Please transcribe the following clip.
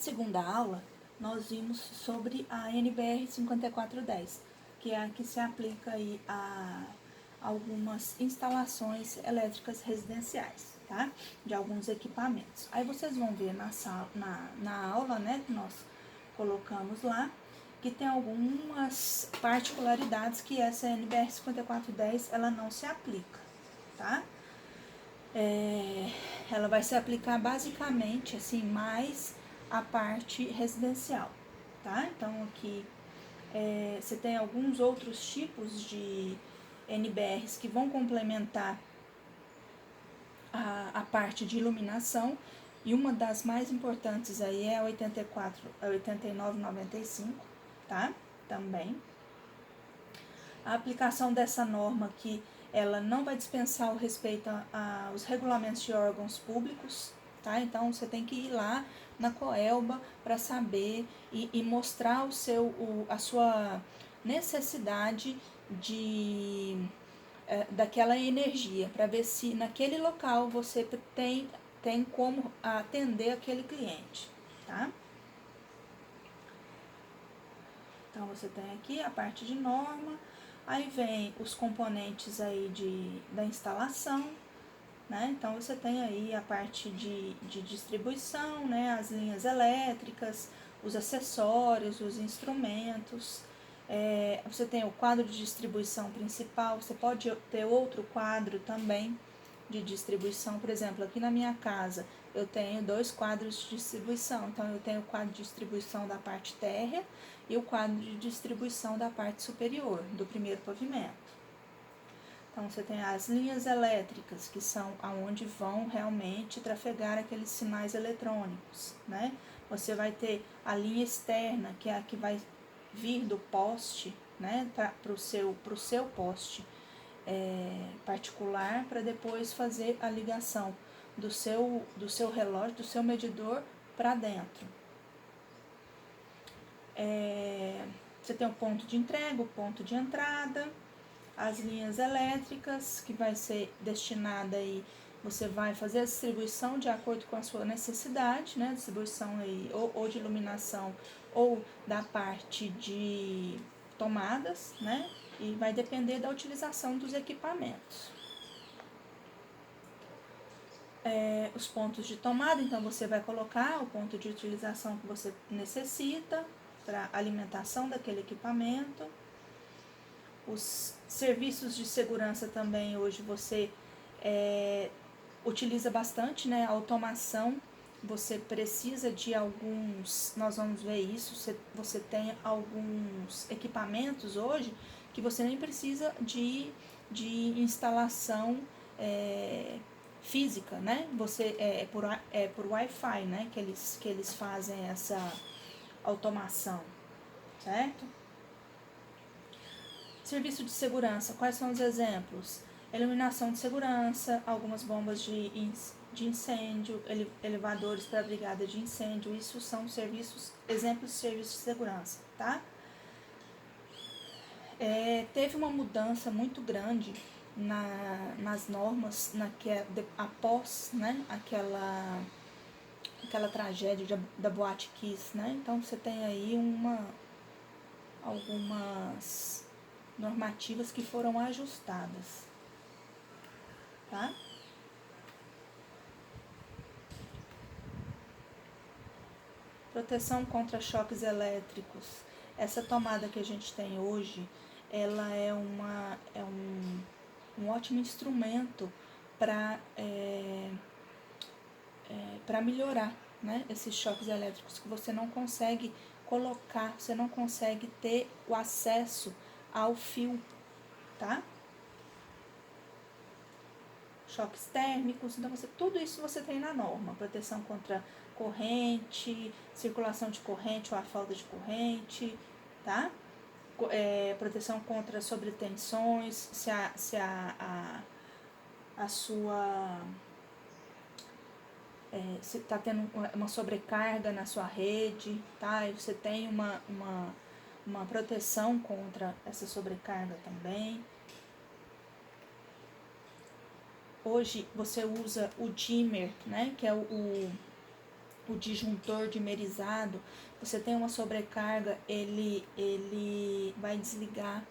Segunda aula, nós vimos sobre a NBR 5410, que é a que se aplica aí a algumas instalações elétricas residenciais, tá? De alguns equipamentos. Aí vocês vão ver na aula, né, que nós colocamos lá, que tem algumas particularidades que essa NBR 5410 ela não se aplica, tá? Ela vai se aplicar basicamente assim mais a parte residencial, tá? Então aqui você tem alguns outros tipos de NBRs que vão complementar a parte de iluminação, e uma das mais importantes aí é a 8995, tá? Também. A aplicação dessa norma aqui, ela não vai dispensar o respeito aos regulamentos de órgãos públicos, tá? Então você tem que ir lá na Coelba para saber e mostrar a sua necessidade daquela energia, para ver se naquele local você tem como atender aquele cliente, tá? Então você tem aqui a parte de norma, aí vem os componentes aí da instalação, né? Então você tem aí a parte de distribuição, né? As linhas elétricas, os acessórios, os instrumentos. Você tem o quadro de distribuição principal, você pode ter outro quadro também de distribuição. Por exemplo, aqui na minha casa eu tenho 2 quadros de distribuição. Então eu tenho o quadro de distribuição da parte térrea e o quadro de distribuição da parte superior, do primeiro pavimento. Então você tem as linhas elétricas, que são aonde vão realmente trafegar aqueles sinais eletrônicos, né? Você vai ter a linha externa, que é a que vai vir do poste, né, para o seu poste particular, para depois fazer a ligação do seu relógio, do seu medidor para dentro. Você tem o ponto de entrega, o ponto de entrada, as linhas elétricas, que vai ser destinada aí, você vai fazer a distribuição de acordo com a sua necessidade, né? Distribuição aí ou de iluminação ou da parte de tomadas, né? E vai depender da utilização dos equipamentos. Os pontos de tomada, então você vai colocar o ponto de utilização que você necessita para alimentação daquele equipamento. Os serviços de segurança também hoje você utiliza bastante, né? A automação, você precisa de alguns, nós vamos ver isso, você tem alguns equipamentos hoje que você nem precisa de instalação física, né? Você por Wi-Fi, né? Que eles fazem essa automação, certo? Serviço de segurança, quais são os exemplos? Iluminação de segurança, algumas bombas de incêndio, elevadores para a brigada de incêndio, isso são exemplos de serviços de segurança, tá? Teve uma mudança muito grande nas normas após, né, aquela tragédia da Boate Kiss, né? Então você tem aí algumas normativas que foram ajustadas, tá? Proteção contra choques elétricos. Essa tomada que a gente tem hoje, ela é um ótimo instrumento para melhorar, né, esses choques elétricos que você não consegue colocar, você não consegue ter o acesso ao fio, tá? Choques térmicos, então tudo isso você tem na norma, proteção contra corrente, circulação de corrente ou a falta de corrente, tá? Proteção contra sobretensões, se a sua se está tendo uma sobrecarga na sua rede, tá? E você tem uma proteção contra essa sobrecarga também. Hoje você usa o dimmer, né? Que é o o disjuntor dimerizado, você tem uma sobrecarga, ele vai desligar